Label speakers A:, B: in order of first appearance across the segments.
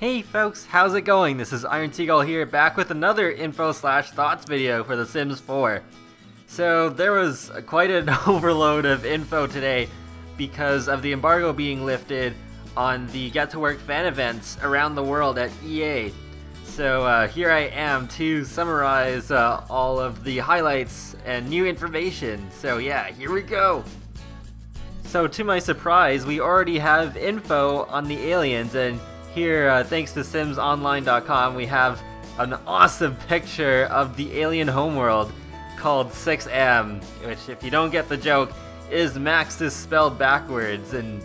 A: Hey folks, how's it going? This is Seagull here, back with another info/thoughts video for The Sims 4. So there was quite an overload of info today because of the embargo being lifted on the Get to Work fan events around the world at EA. So here I am to summarize all of the highlights and new information. So yeah, here we go! So to my surprise, we already have info on the aliens, and here, thanks to simsonline.com, we have an awesome picture of the alien homeworld called 6M, which, if you don't get the joke, is Maxis spelled backwards. And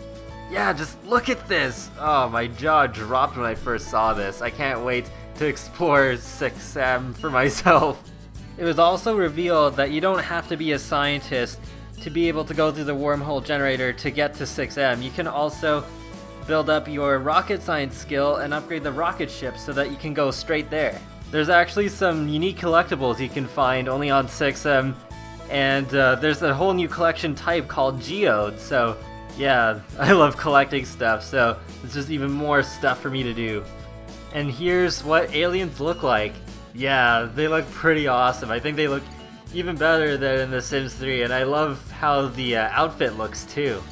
A: yeah, just look at this! Oh, my jaw dropped when I first saw this. I can't wait to explore 6M for myself. It was also revealed that you don't have to be a scientist to be able to go through the wormhole generator to get to 6M. You can also build up your rocket science skill and upgrade the rocket ship so that you can go straight there. There's actually some unique collectibles you can find only on 6M, and there's a whole new collection type called Geodes. So yeah, I love collecting stuff, so it's just even more stuff for me to do. And here's what aliens look like. Yeah, they look pretty awesome. I think they look even better than in The Sims 3, and I love how the outfit looks too.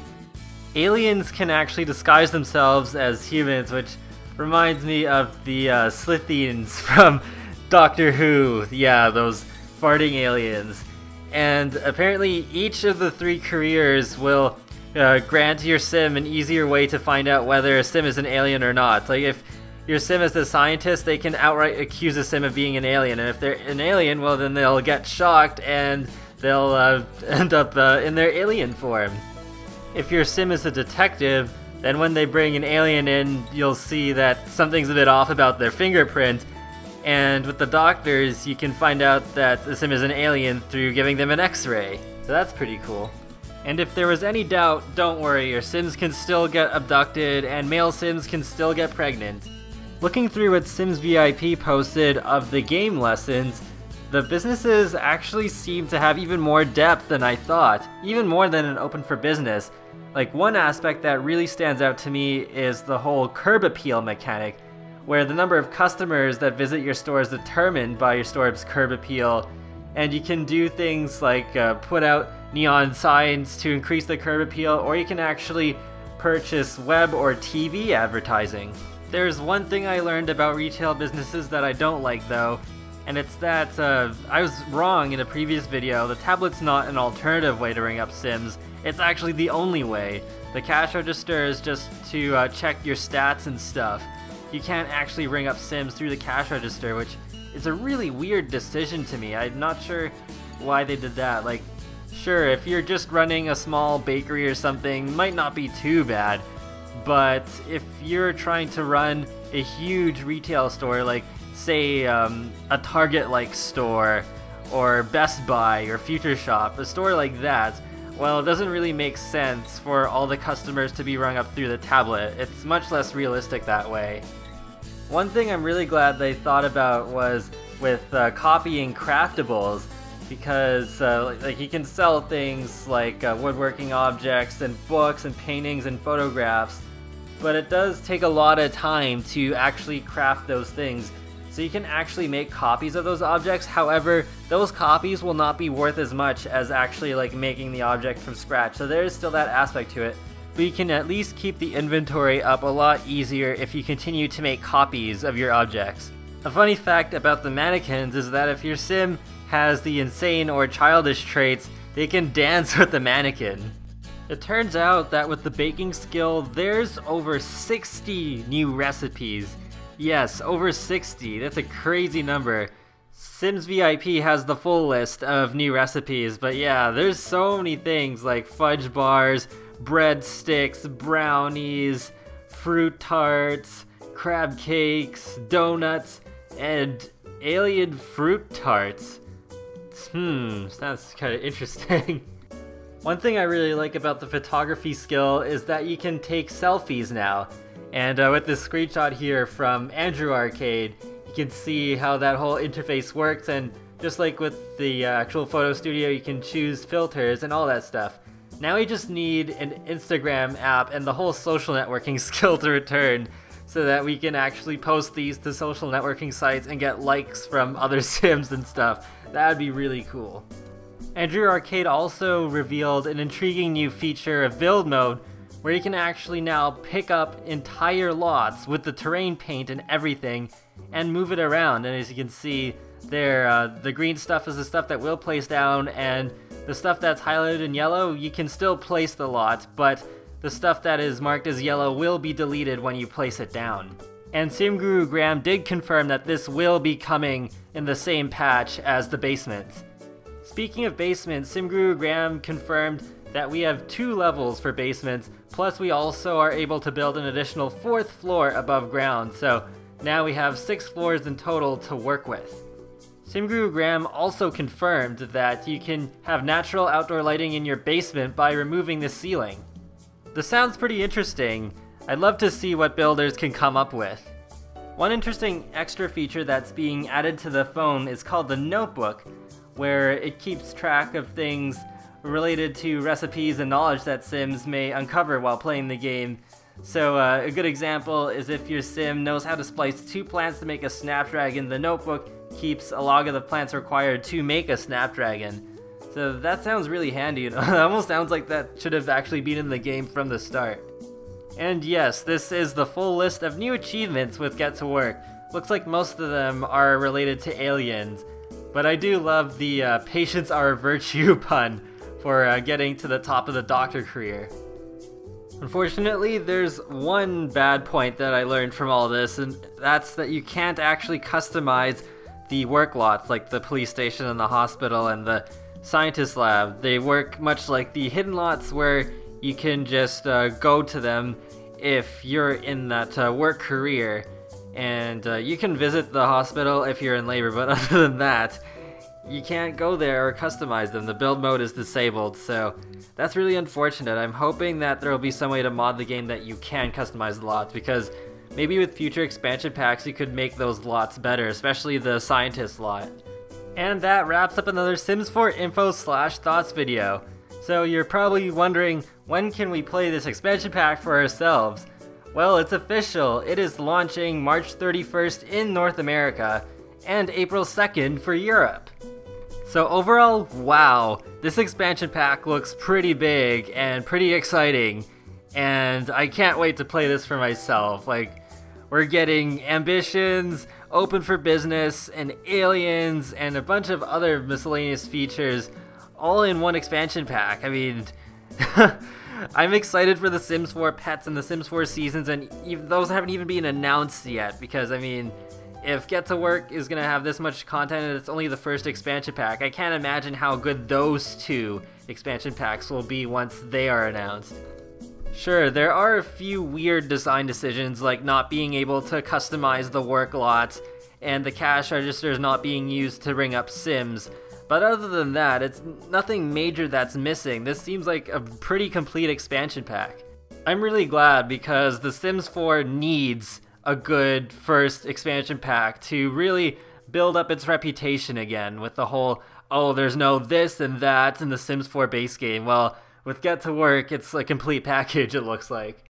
A: Aliens can actually disguise themselves as humans, which reminds me of the Slithians from Doctor Who. Yeah, those farting aliens. And apparently each of the 3 careers will grant your sim an easier way to find out whether a sim is an alien or not. Like, if your sim is a scientist, they can outright accuse a sim of being an alien, and if they're an alien, well then they'll get shocked and they'll end up in their alien form. If your sim is a detective, then when they bring an alien in, you'll see that something's a bit off about their fingerprint, and with the doctors, you can find out that the sim is an alien through giving them an X-ray. So that's pretty cool. And if there was any doubt, don't worry, your sims can still get abducted, and male sims can still get pregnant. Looking through what Sims VIP posted of the game lessons, the businesses actually seem to have even more depth than I thought, even more than an open for business. Like, one aspect that really stands out to me is the whole curb appeal mechanic, where the number of customers that visit your store is determined by your store's curb appeal, and you can do things like put out neon signs to increase the curb appeal, or you can actually purchase web or TV advertising. There's one thing I learned about retail businesses that I don't like though, and it's that I was wrong in a previous video. The tablet's not an alternative way to ring up sims, it's actually the only way. The cash register is just to check your stats and stuff. You can't actually ring up sims through the cash register, which is a really weird decision to me. I'm not sure why they did that. Like, sure, if you're just running a small bakery or something, might not be too bad, but if you're trying to run a huge retail store, like say a Target-like store, or Best Buy, or Future Shop, a store like that, well, it doesn't really make sense for all the customers to be rung up through the tablet. It's much less realistic that way. One thing I'm really glad they thought about was with copying craftables, because like you can sell things like woodworking objects and books and paintings and photographs, but it does take a lot of time to actually craft those things. So you can actually make copies of those objects, however, those copies will not be worth as much as actually like making the object from scratch. So there is still that aspect to it, but you can at least keep the inventory up a lot easier if you continue to make copies of your objects. A funny fact about the mannequins is that if your sim has the insane or childish traits, they can dance with the mannequin. It turns out that with the baking skill, there's over 60 new recipes. Yes, over 60. That's a crazy number. Sims VIP has the full list of new recipes, but yeah, there's so many things like fudge bars, breadsticks, brownies, fruit tarts, crab cakes, donuts, and alien fruit tarts. That's kind of interesting. One thing I really like about the photography skill is that you can take selfies now. And with this screenshot here from Andrew Arcade, you can see how that whole interface works, and just like with the actual photo studio, you can choose filters and all that stuff. Now we just need an Instagram app and the whole social networking skill to return. so that we can actually post these to social networking sites and get likes from other Sims and stuff. That would be really cool. Andrew Arcade also revealed an intriguing new feature of build mode, where you can actually now pick up entire lots with the terrain paint and everything and move it around. And as you can see there, the green stuff is the stuff that will place down, and the stuff that's highlighted in yellow, you can still place the lot, but the stuff that is marked as yellow will be deleted when you place it down. And Sim Guru Graham did confirm that this will be coming in the same patch as the basement. Speaking of basements, Sim Guru Graham confirmed that we have 2 levels for basements, plus we also are able to build an additional 4th floor above ground, so now we have 6 floors in total to work with. Sim Guru Graham also confirmed that you can have natural outdoor lighting in your basement by removing the ceiling. This sounds pretty interesting. I'd love to see what builders can come up with. One interesting extra feature that's being added to the phone is called the Notebook, where it keeps track of things related to recipes and knowledge that Sims may uncover while playing the game. So a good example is if your Sim knows how to splice 2 plants to make a snapdragon, the Notebook keeps a log of the plants required to make a snapdragon. So that sounds really handy. It almost sounds like that should have actually been in the game from the start. And yes, this is the full list of new achievements with Get to Work. Looks like most of them are related to aliens, but I do love the patience are a virtue pun for getting to the top of the doctor career. Unfortunately, there's one bad point that I learned from all this, and that's that you can't actually customize the work lots like the police station and the hospital and the scientist lab. They work much like the hidden lots, where you can just go to them if you're in that work career, and you can visit the hospital if you're in labor, but other than that, you can't go there or customize them. The build mode is disabled, so that's really unfortunate. I'm hoping that there will be some way to mod the game that you can customize the lots, because maybe with future expansion packs you could make those lots better, especially the scientist lot. And that wraps up another Sims 4 info/thoughts video. So you're probably wondering, when can we play this expansion pack for ourselves? Well, it's official. It is launching March 31st in North America and April 2nd for Europe. So overall, wow, this expansion pack looks pretty big and pretty exciting, and I can't wait to play this for myself. Like, we're getting ambitions, open for business, and aliens, and a bunch of other miscellaneous features all in one expansion pack. I mean, I'm excited for the Sims 4 pets and the Sims 4 seasons, and those haven't even been announced yet, because, I mean, if Get to Work is going to have this much content and it's only the first expansion pack, I can't imagine how good those 2 expansion packs will be once they are announced. Sure, there are a few weird design decisions, like not being able to customize the work lots and the cash registers not being used to ring up Sims, but other than that, it's nothing major that's missing. This seems like a pretty complete expansion pack. I'm really glad, because The Sims 4 needs a good first expansion pack to really build up its reputation again, with the whole, oh, there's no this and that in the Sims 4 base game. Well, with Get to Work, it's a complete package, it looks like.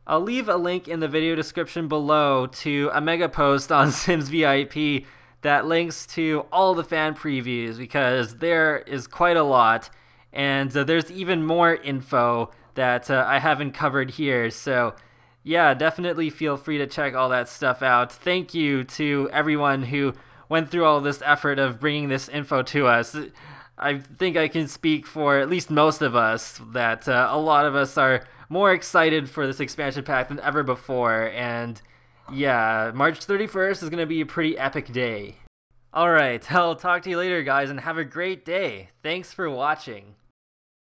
A: I'll leave a link in the video description below to a mega post on Sims VIP that links to all the fan previews, because there is quite a lot, and there's even more info that I haven't covered here, so yeah, definitely feel free to check all that stuff out. Thank you to everyone who went through all this effort of bringing this info to us. I think I can speak for at least most of us that a lot of us are more excited for this expansion pack than ever before, and yeah, March 31st is going to be a pretty epic day. Alright, I'll talk to you later, guys, and have a great day. Thanks for watching.